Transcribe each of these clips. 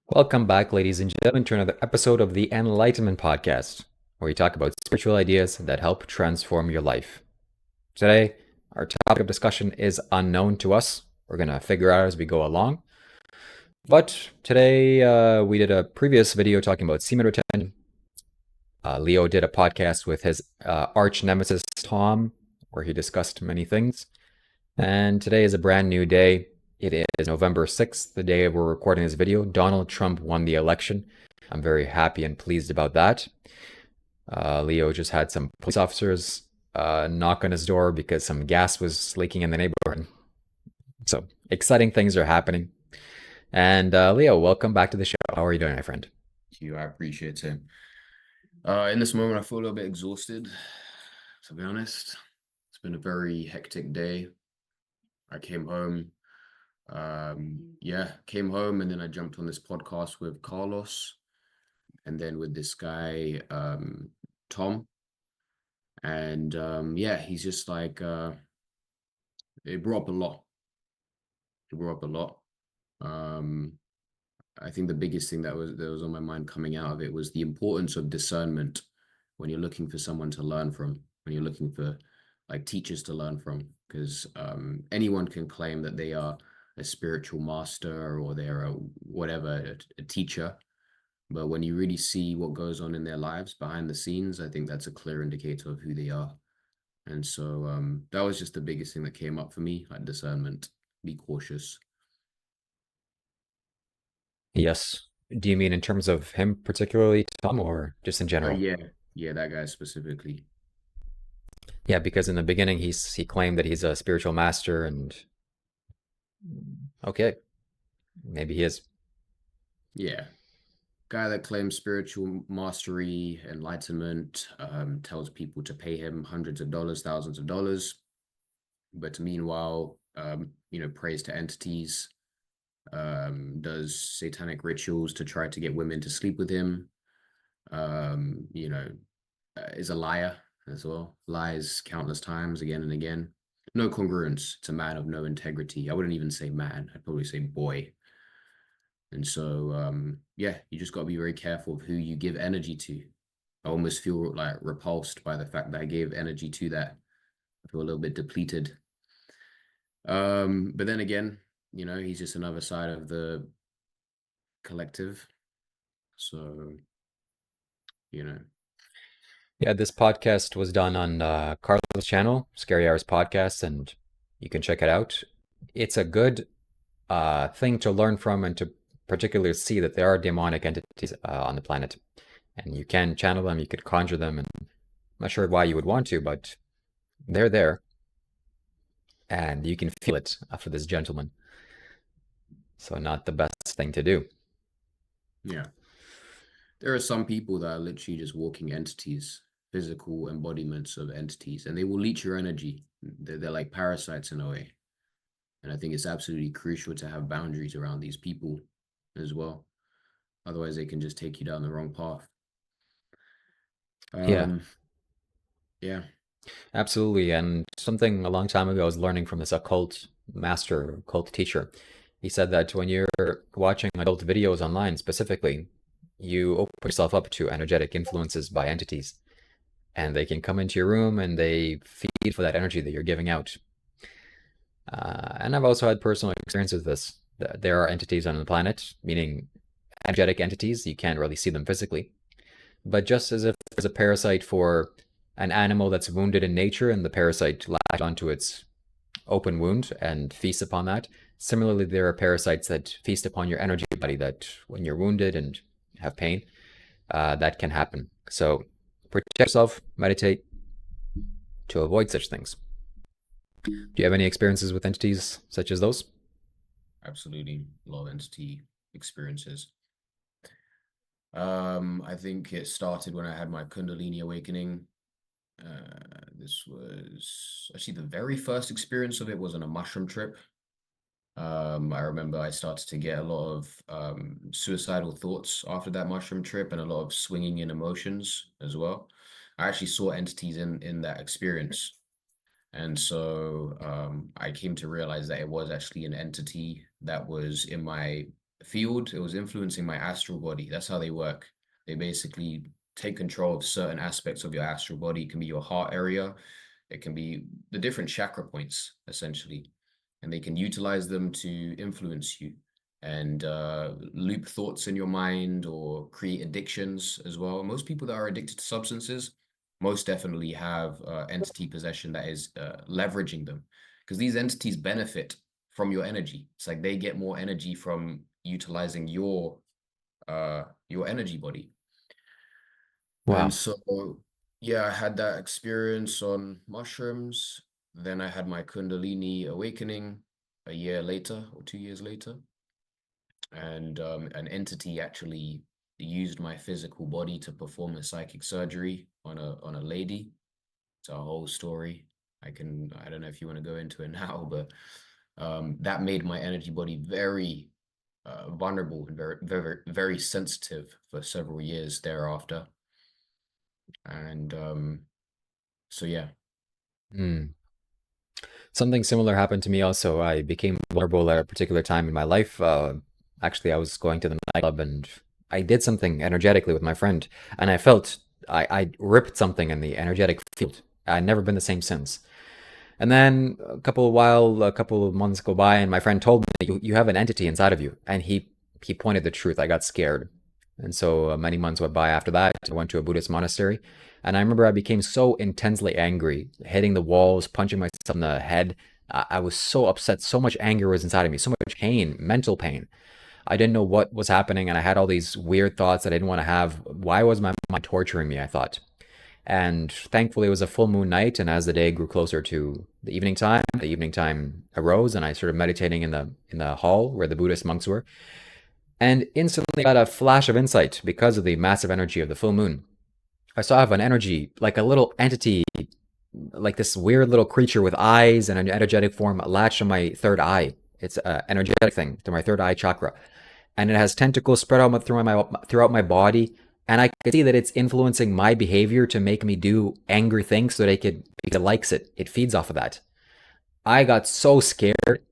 Welcome back, ladies and gentlemen, to another episode of the Enlightenment Podcast, where we talk about spiritual ideas that help transform your life. Today, our topic of discussion is unknown to us. We're going to figure out as we go along. But today, we did a previous video talking about semen retention. Leo did a podcast with his arch nemesis, Tom, where he discussed many things. And today is a brand new day. It is November 6th, the day we're recording this video. Donald Trump won the election. I'm very happy and pleased about that. Leo just had some police officers knock on his door because some gas was leaking in the neighborhood. So exciting things are happening. And Leo, welcome back to the show. How are you doing, my friend? Thank you. I appreciate it. In this moment, I feel a little bit exhausted, to be honest. It's been a very hectic day. I came home. Came home and then I jumped on this podcast with Carlos and then with this guy, Tom. And he's just like, it brought up a lot. It brought up a lot. I think the biggest thing that was on my mind coming out of it was the importance of discernment when you're looking for someone to learn from, when you're looking for like teachers to learn from, because anyone can claim that they are a spiritual master or they're a teacher. But when you really see what goes on in their lives behind the scenes, I think that's a clear indicator of who they are. And so that was just the biggest thing that came up for me, like discernment, be cautious. Yes. Do you mean in terms of him particularly, Tom, or just in Uh, general? yeah, yeah, that guy specifically. Yeah, because in the beginning he claimed that he's a spiritual master, and okay, maybe he is. Yeah, guy that claims spiritual mastery, enlightenment, tells people to pay him hundreds of dollars, thousands of dollars, but meanwhile, prays to entities, does satanic rituals to try to get women to sleep with him, um, you know, is a liar as well, lies countless times again and again. No congruence. It's a man of no integrity. I wouldn't even say man, I'd probably say boy. And so, you just got to be very careful of who you give energy to. I almost feel like repulsed by the fact that I gave energy to that. I feel a little bit depleted. But then again, he's just another side of the collective. So, you know, Yeah, this podcast was done on Carlos' channel, Scary Hours Podcast, and you can check it out. It's a good thing to learn from and to particularly see that there are demonic entities on the planet. And you can channel them, you could conjure them, and I'm not sure why you would want to, but they're there, and you can feel it for this gentleman. So, not the best thing to do. yeah. There are some people that are literally just walking entities, physical embodiments of entities, and they will leech your energy. They're like parasites in a way. And I think it's absolutely crucial to have boundaries around these people as well. Otherwise, they can just take you down the wrong path. Yeah, Um, yeah, absolutely. And something a long time ago I was learning from this occult master, occult teacher. He said that when you're watching adult videos online specifically, you open yourself up to energetic influences by entities, and they can come into your room and they feed for that energy that you're giving out. And I've also had personal experience with this. There are entities on the planet, meaning energetic entities. You can't really see them physically. But just as if there's a parasite for an animal that's wounded in nature and the parasite latches onto its open wound and feasts upon that, similarly, there are parasites that feast upon your energy body that when you're wounded and have pain, that can happen. So protect yourself, meditate to avoid such things. Do you have any experiences with entities such as those? absolutely. Low entity experiences. I think it started when I had my Kundalini awakening. This was actually the very first experience of it was on a mushroom trip. I remember I started to get a lot of suicidal thoughts after that mushroom trip and a lot of swinging in emotions as well. I actually saw entities in that experience. And so I came to realize that it was actually an entity that was in my field. It was influencing my astral body. That's how they work. They basically take control of certain aspects of your astral body. It can be your heart area. It can be the different chakra points, essentially. And they can utilize them to influence you and loop thoughts in your mind or create addictions as well. Most people that are addicted to substances most definitely have entity possession that is leveraging them, because these entities benefit from your energy. It's like they get more energy from utilizing your energy body. And Wow. so, yeah, I had that experience on mushrooms. Then I had my Kundalini awakening a year later or 2 years later. And an entity actually used my physical body to perform a psychic surgery on a lady. It's a whole story. I don't know if you want to go into it now, but that made my energy body very vulnerable and very sensitive for several years thereafter. And so yeah. Mm. Something similar happened to me also. I became vulnerable at a particular time in my life. Actually, I was going to the nightclub and I did something energetically with my friend, and I felt I ripped something in the energetic field. I'd never been the same since. And then a couple of months go by, and my friend told me, you have an entity inside of you," and he pointed the truth. I got scared, and so many months went by after that. I went to a Buddhist monastery, and I remember I became so intensely angry, hitting the walls, punching myself in the head. I was so upset. So much anger was inside of me. So much pain, mental pain. I didn't know what was happening, and I had all these weird thoughts that I didn't want to have. Why was my mind torturing me? I thought. And thankfully, it was a full moon night. And as the day grew closer to the evening time arose, and I started meditating in the hall where the Buddhist monks were. And instantly got a flash of insight because of the massive energy of the full moon. I saw I have an energy, like a little entity, like this weird little creature with eyes and an energetic form latched on my third eye. It's an energetic thing to my third eye chakra, and it has tentacles spread out throughout my body. And I could see that it's influencing my behavior to make me do angry things so that because it likes it. It feeds off of that. I got so scared,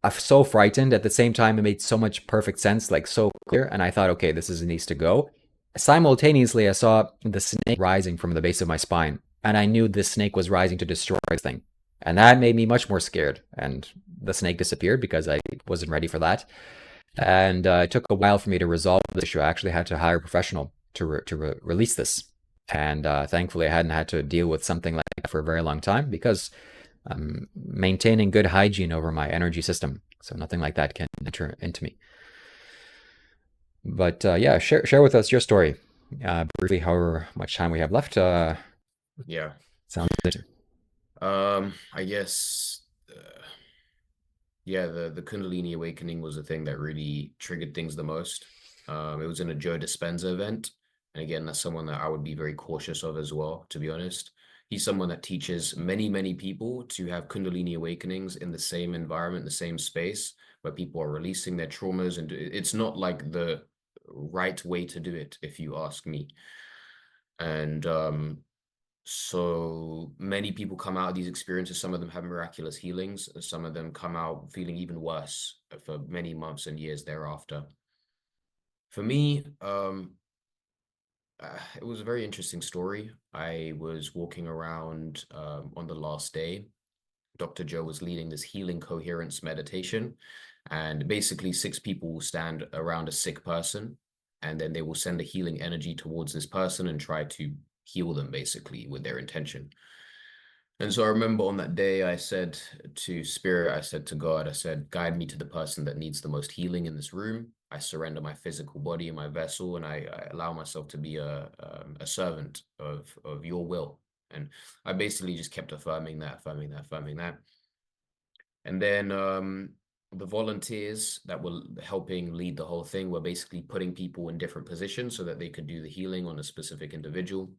so frightened. At the same time, it made so much perfect sense, like so clear. And I thought, okay, this is needs to go. Simultaneously, I saw the snake rising from the base of my spine, and I knew this snake was rising to destroy the thing. And that made me much more scared. And the snake disappeared because I wasn't ready for that. And it took a while for me to resolve the issue. I actually had to hire a professional to release this. And thankfully, I hadn't had to deal with something like that for a very long time because I'm maintaining good hygiene over my energy system. So nothing like that can enter into me. But yeah, share with us your story briefly, however much time we have left. Yeah. Sounds good. I guess yeah, the Kundalini awakening was the thing that really triggered things the most. It was in a Joe Dispenza event. And again, that's someone that I would be very cautious of as well, to be honest. He's someone that teaches many people to have Kundalini awakenings in the same environment, the same space, where people are releasing their traumas. And it's not like the right way to do it, if you ask me. And so many people come out of these experiences. Some of them have miraculous healings. Some of them come out feeling even worse for many months and years thereafter. For me, it was a very interesting story. I was walking around on the last day. Dr. Joe was leading this healing coherence meditation. And basically, 6 people will stand around a sick person, and then they will send a healing energy towards this person and try to heal them, basically, with their intention. And so I remember on that day, I said to Spirit, I said to God, I said, guide me to the person that needs the most healing in this room. I surrender my physical body and my vessel, and I allow myself to be a servant of your will. And I basically just kept affirming that, affirming that, affirming that. And then the volunteers that were helping lead the whole thing were basically putting people in different positions so that they could do the healing on a specific individual.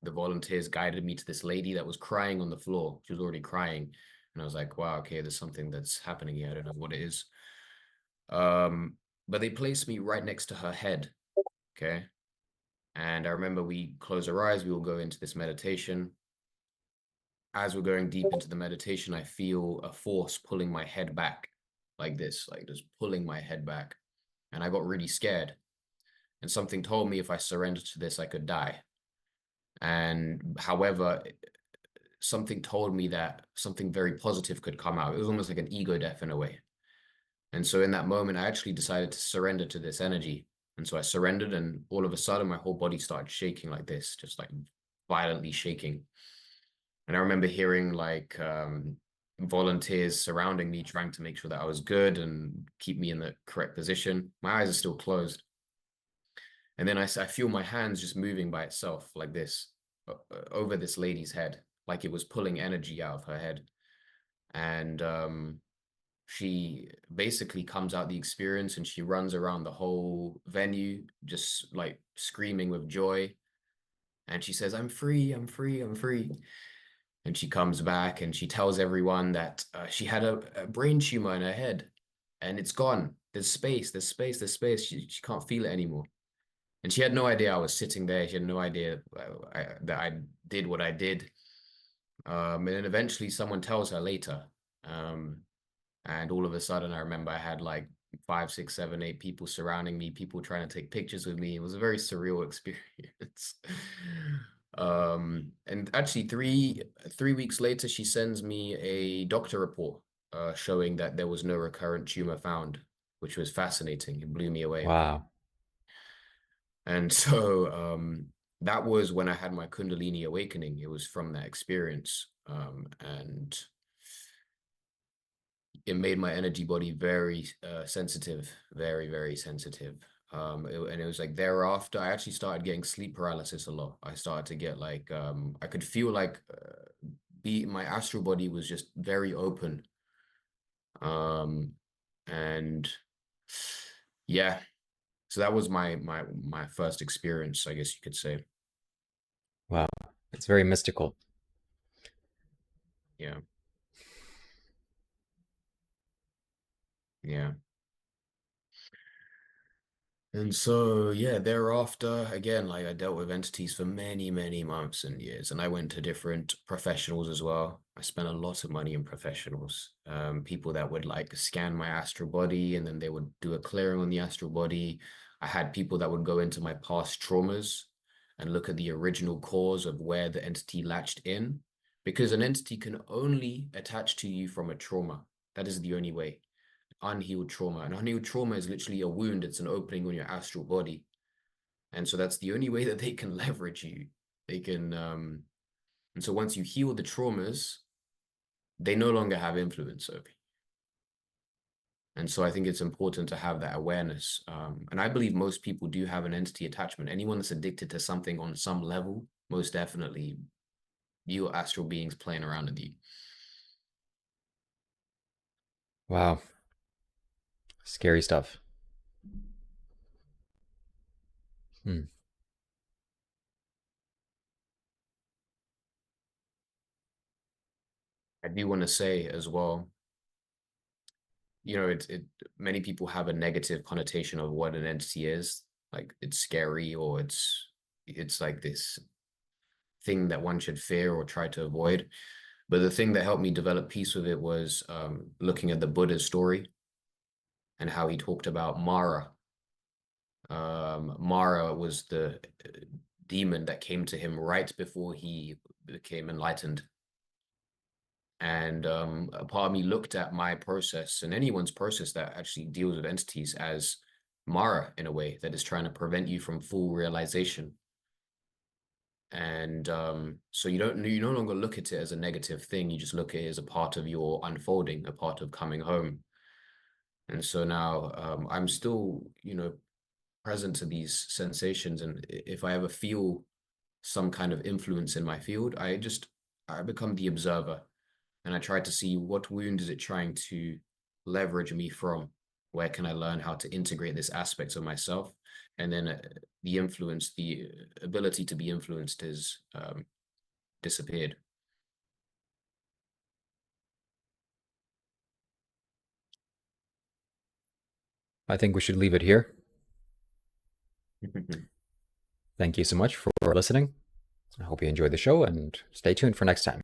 The volunteers guided me to this lady that was crying on the floor. She was already crying. And I was like, wow, okay, there's something that's happening here. I don't know what it is. But they placed me right next to her head. Okay. And I remember we close our eyes, we will go into this meditation. As we're going deep into the meditation, I feel a force pulling my head back like this, like just pulling my head back. and I got really scared. And something told me if I surrendered to this, I could die. And however, something told me that something very positive could come out. It was almost like an ego death in a way. And so in that moment, I actually decided to surrender to this energy. And so I surrendered, and all of a sudden, my whole body started shaking like this, just like violently shaking. And I remember hearing like volunteers surrounding me, trying to make sure that I was good and keep me in the correct position. My eyes are still closed. And then I feel my hands just moving by itself like this over this lady's head, like it was pulling energy out of her head. And she basically comes out the experience and she runs around the whole venue, just like screaming with joy. And she says, I'm free, I'm free, I'm free. And she comes back and she tells everyone that she had a brain tumor in her head and it's gone. There's space, there's space, there's space. She can't feel it anymore. And she had no idea I was sitting there. She had no idea that I did what I did. And then eventually someone tells her later. And all of a sudden, I remember I had like 5, 6, 7, 8 people surrounding me, people trying to take pictures with me. It was a very surreal experience. And actually, three weeks later, she sends me a doctor report showing that there was no recurrent tumor found, which was fascinating. It blew me away. Wow. And so that was when I had my Kundalini awakening. It was from that experience. And it made my energy body very sensitive, very, very sensitive. And it was like thereafter, I actually started getting sleep paralysis a lot. I started to get like, I could feel like my astral body was just very open. And yeah, so that was my first experience, I guess you could say. Wow. It's very mystical. Yeah, yeah. And so, yeah, thereafter, again, like I dealt with entities for many, many months and years, and I went to different professionals as well. I spent a lot of money in professionals, people that would like scan my astral body and then they would do a clearing on the astral body. I had people that would go into my past traumas and look at the original cause of where the entity latched in, because an entity can only attach to you from a trauma. That is the only way. Unhealed trauma. And unhealed trauma is literally a wound, it's an opening on your astral body. And so that's the only way that they can leverage you. They can, and so once you heal the traumas, they no longer have influence over you. And so I think it's important to have that awareness. And I believe most people do have an entity attachment. Anyone that's addicted to something on some level, most definitely, your astral beings playing around with you. Wow. Scary stuff. Hmm. I do want to say as well, it many people have a negative connotation of what an entity is. Like it's scary or it's like this thing that one should fear or try to avoid. But the thing that helped me develop peace with it was looking at the Buddha's story and how he talked about Mara. Mara was the demon that came to him right before he became enlightened. And a part of me looked at my process and anyone's process that actually deals with entities as Mara in a way that is trying to prevent you from full realization. And so you no longer look at it as a negative thing. You just look at it as a part of your unfolding, a part of coming home. And so now I'm still, present to these sensations. And if I ever feel some kind of influence in my field, I become the observer and I try to see what wound is it trying to leverage me from? Where can I learn how to integrate this aspect of myself? And then the ability to be influenced is disappeared. I think we should leave it here. Thank you so much for listening. I hope you enjoyed the show and stay tuned for next time.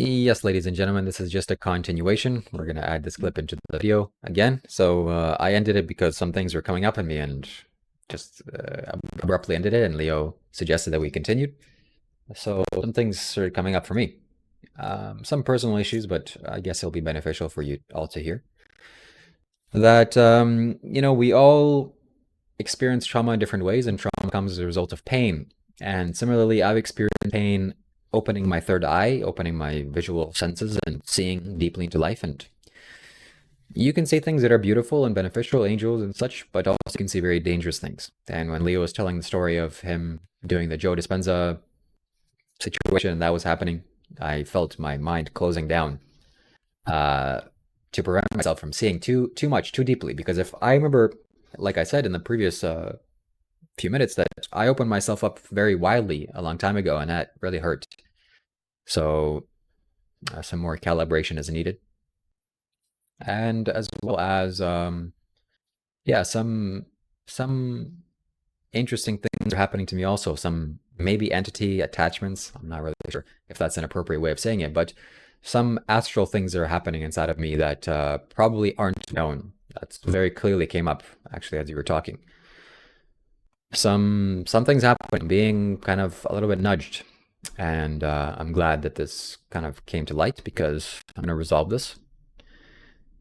Yes, ladies and gentlemen, this is just a continuation. We're going to add this clip into the video again. So I ended it because some things were coming up in me and just abruptly ended it, and Leo suggested that we continued. So some things started coming up for me. Some personal issues, but I guess it'll be beneficial for you all to hear. That, we all experience trauma in different ways, and trauma comes as a result of pain. And similarly, I've experienced pain opening my third eye, opening my visual senses, and seeing deeply into life. And you can see things that are beautiful and beneficial, angels and such, but also you can see very dangerous things. And when Leo was telling the story of him doing the Joe Dispenza situation that was happening, I felt my mind closing down uh, to prevent myself from seeing too much, too deeply. Because if I remember, like I said in the previous few minutes, that I opened myself up very widely a long time ago, and that really hurt. So some more calibration is needed, and as well as yeah, some interesting things are happening to me also. Some maybe entity attachments. I'm not really sure if that's an appropriate way of saying it, but some astral things are happening inside of me that probably aren't known. That's very clearly came up actually as you were talking. Some things happen, being kind of a little bit nudged, and I'm glad that this kind of came to light because I'm gonna resolve this.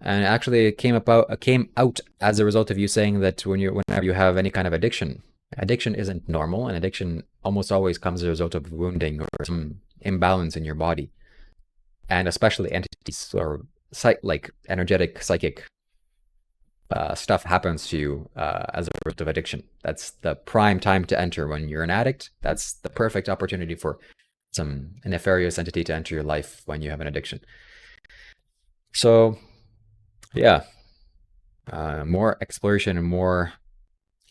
And actually, it came out as a result of you saying that whenever you have any kind of addiction isn't normal, and addiction almost always comes as a result of wounding or some imbalance in your body, and especially entities or like energetic psychic stuff happens to you as a result of addiction. That's the prime time to enter when you're an addict. That's the perfect opportunity for some nefarious entity to enter your life when you have an addiction. So, yeah, more exploration and more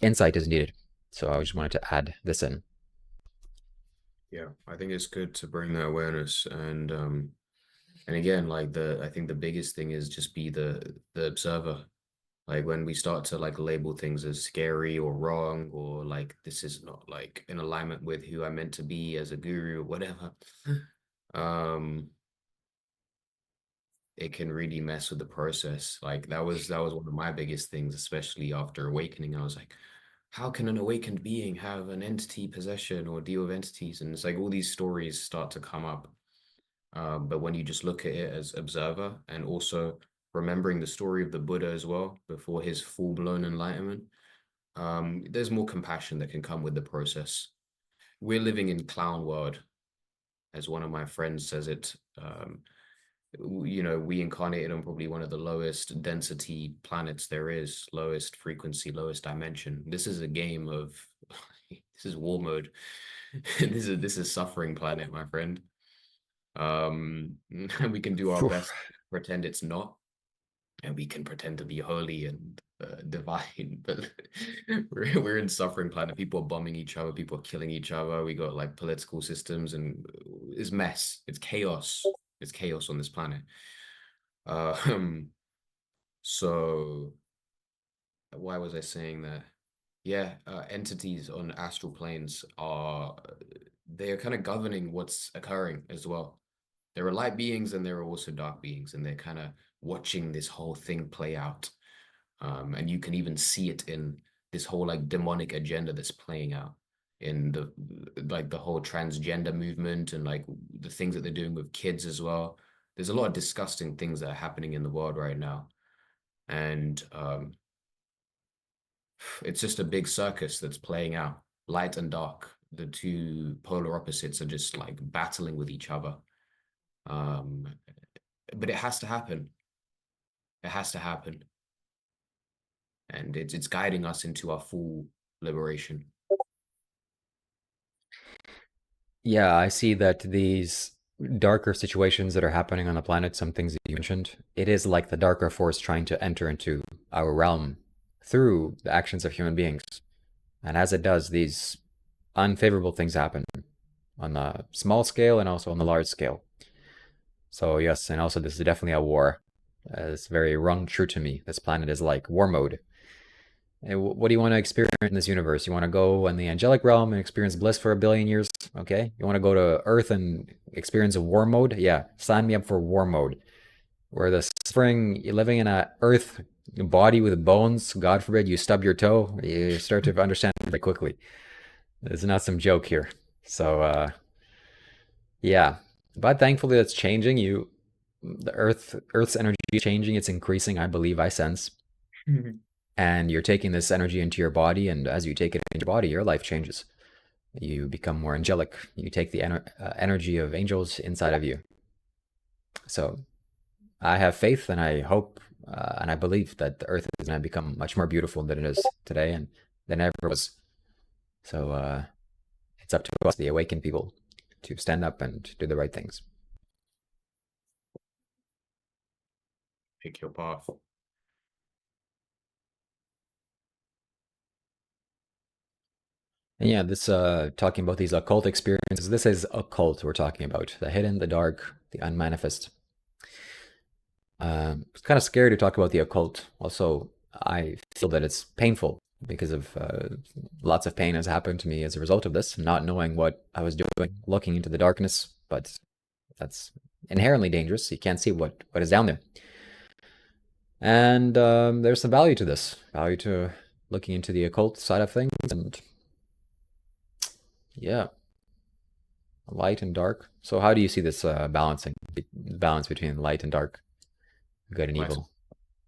insight is needed. So I just wanted to add this in. Yeah, I think it's good to bring that awareness, and again, like I think the biggest thing is just be the observer. Like when we start to like label things as scary or wrong, or like this is not like in alignment with who I'm meant to be as a guru or whatever, um, it can really mess with the process. Like that was one of my biggest things, especially after awakening. I was like, how can an awakened being have an entity possession or deal with entities? And it's like all these stories start to come up. But when you just look at it as observer, and also remembering the story of the Buddha as well before his full-blown enlightenment, there's more compassion that can come with the process. We're living in clown world, as one of my friends says it. We incarnated on probably one of the lowest density planets there is, lowest frequency, lowest dimension. This is a game of this is war mode. This is suffering planet, my friend. We can do our best to pretend it's not, and we can pretend to be holy and divine, but we're in suffering planet. People are bombing each other, people are killing each other. We got like political systems, and it's mess. It's chaos. It's chaos on this planet. Um, so why was I saying that? Yeah, entities on astral planes are they are kind of governing what's occurring as well. There are light beings and there are also dark beings, and they're kind of watching this whole thing play out. And you can even see it in this whole like demonic agenda that's playing out in the whole transgender movement, and like the things that they're doing with kids as well. There's a lot of disgusting things that are happening in the world right now, and it's just a big circus that's playing out. Light and dark, the two polar opposites are just like battling with each other. Um, but it has to happen. It has to happen, and it's guiding us into our full liberation. Yeah, I see that these darker situations that are happening on the planet, some things that you mentioned, it is like the darker force trying to enter into our realm through the actions of human beings. And as it does, these unfavorable things happen on the small scale and also on the large scale. So, yes, and also this is definitely a war. It's very rung true to me. This planet is like war mode. What do you want to experience in this universe? You want to go in the angelic realm and experience bliss for a billion years? Okay. You want to go to Earth and experience a war mode? Yeah, sign me up for war mode. Where the suffering, you're living in a Earth body with bones. God forbid you stub your toe. You start to understand very quickly. There's not some joke here. So, yeah. But thankfully, that's changing. The Earth's energy is changing. It's increasing. I believe. I sense. Mhm. And you're taking this energy into your body, and as you take it into your body, your life changes. You become more angelic. You take the energy of angels inside of you. So I have faith, and I hope, and I believe that the Earth is going to become much more beautiful than it is today, and than ever was. So it's up to us, the awakened people, to stand up and do the right things. Pick your path. And yeah, this talking about these occult experiences. This is occult we're talking about: the hidden, the dark, the unmanifest. It's kind of scary to talk about the occult. Also, I feel that it's painful because of lots of pain has happened to me as a result of this, not knowing what I was doing, looking into the darkness. But that's inherently dangerous. You can't see what is down there. And there's some value to this, value to looking into the occult side of things. And yeah, light and dark. So how do you see this balance between light and dark, good and Like evil?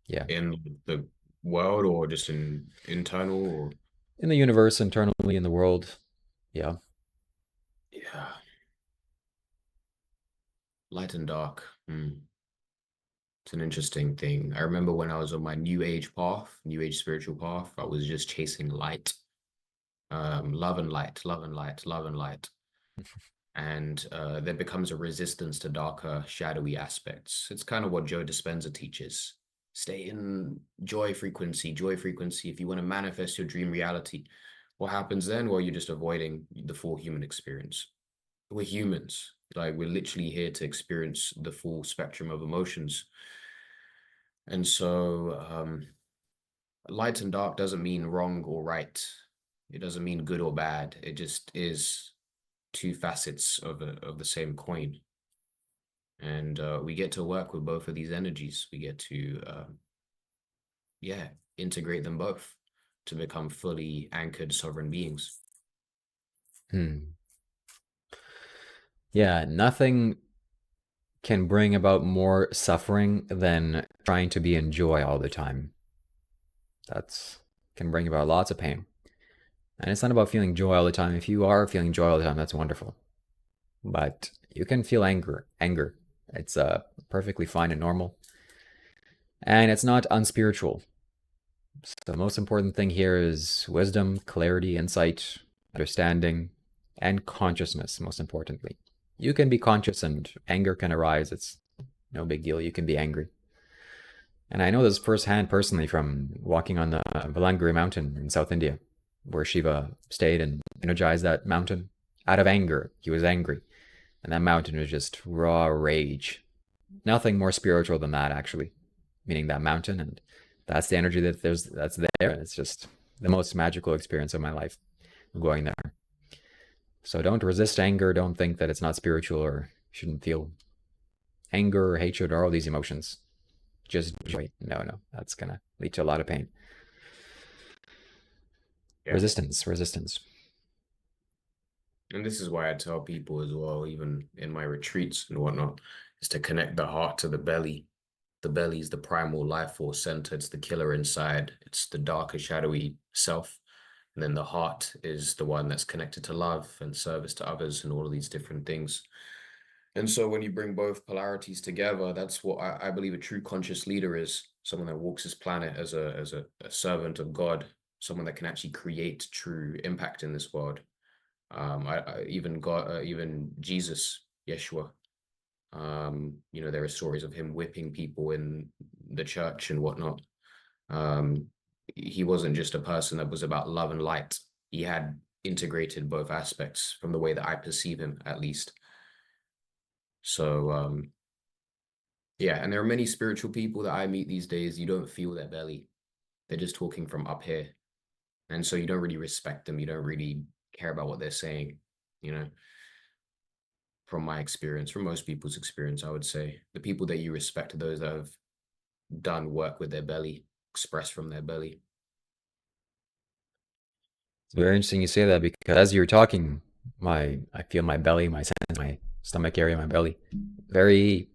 Yeah. in the world or just in internal or In the universe, internally, in the world. Yeah. yeah, light and dark. It's an interesting thing. I remember when I was on my new age path, new age spiritual path, I was just chasing light, love and light, love and light, love and light. And there becomes a resistance to darker, shadowy aspects. It's kind of what Joe Dispenza teaches. Stay in joy frequency, joy frequency. If you want to manifest your dream reality, what happens then? Well, you're just avoiding the full human experience. We're humans. Like we're literally here to experience the full spectrum of emotions. And so light and dark doesn't mean wrong or right. It doesn't mean good or bad. It just is two facets of the same coin. And we get to work with both of these energies. We get to yeah, integrate them both to become fully anchored sovereign beings. Hmm. Yeah, nothing can bring about more suffering than trying to be in joy all the time. That's can bring about lots of pain. And it's not about feeling joy all the time. If you are feeling joy all the time, that's wonderful. But you can feel anger. It's perfectly fine and normal. And it's not unspiritual. So the most important thing here is wisdom, clarity, insight, understanding, and consciousness, most importantly. You can be conscious and anger can arise. It's no big deal. You can be angry. And I know this firsthand personally from walking on the Valangiri mountain in South India, where Shiva stayed and energized that mountain out of anger. He was angry. And that mountain was just raw rage. Nothing more spiritual than that, actually, meaning that mountain. And that's the energy that's there. It's just the most magical experience of my life going there. So don't resist anger. Don't think that it's not spiritual or shouldn't feel anger or hatred or all these emotions. Just joy. No. That's going to lead to a lot of pain. Yeah. Resistance. And this is why I tell people as well, even in my retreats and whatnot, is to connect the heart to the belly. The belly is the primal life force center. It's the killer inside. It's the darker, shadowy self. And then the heart is the one that's connected to love and service to others and all of these different things. And so when you bring both polarities together, that's what I believe a true conscious leader is, someone that walks this planet as a servant of God, someone that can actually create true impact in this world. Even God, even Jesus, Yeshua. There are stories of him whipping people in the church and whatnot. Um, he wasn't just a person that was about love and light. He had integrated both aspects from the way that I perceive him, at least. So, yeah, and there are many spiritual people that I meet these days. You don't feel their belly. They're just talking from up here. And so you don't really respect them. You don't really care about what they're saying, you know, from my experience, from most people's experience, I would say. The people that you respect are those that have done work with their belly, express from their belly. It's very interesting you say that because as you're talking, I feel my belly, my sense, my stomach area, my belly, very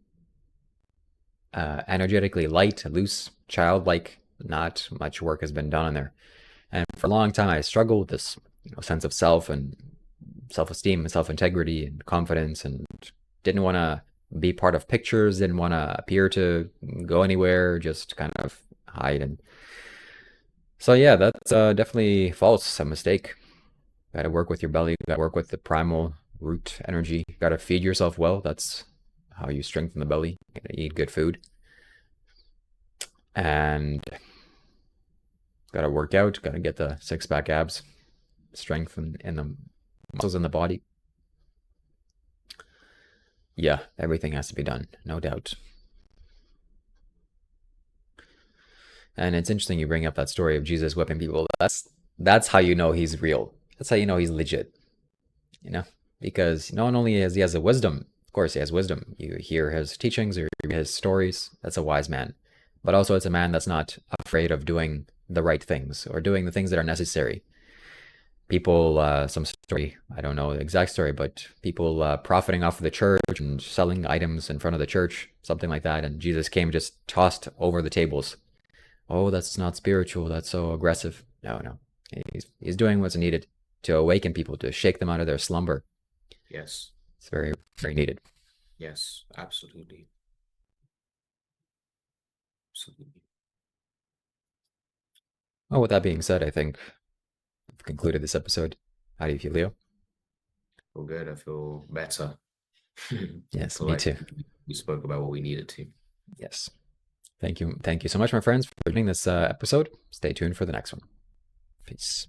energetically light, loose, childlike. Not much work has been done in there, and for a long time I struggled with this, sense of self and self-esteem and self-integrity and confidence, and didn't want to be part of pictures, didn't want to appear to go anywhere, just kind of hide. And so yeah, that's definitely false, a mistake. Got to work with your belly. Got to work with the primal root energy. Got to feed yourself well. That's how you strengthen the belly. Got to eat good food, and got to work out. Got to get the six-pack abs, strength in the muscles in the body. Yeah, everything has to be done, no doubt. And it's interesting you bring up that story of Jesus whipping people. That's how you know he's real. That's how you know he's legit. You know, because not only has he has a wisdom, of course he has wisdom. You hear his teachings or his stories. That's a wise man, but also it's a man that's not afraid of doing the right things or doing the things that are necessary. People, some story, I don't know the exact story, but people profiting off of the church and selling items in front of the church, something like that. And Jesus came, just tossed over the tables. Oh, that's not spiritual. That's so aggressive. No, no. He's doing what's needed to awaken people, to shake them out of their slumber. Yes. It's very, very needed. Yes, absolutely. Absolutely. Well, with that being said, I think I've concluded this episode. How do you feel, Leo? Feel good. I feel better. Yes, Feel me like too. we spoke about what we needed to. Yes. Thank you. Thank you so much, my friends, for joining this episode. Stay tuned for the next one. Peace.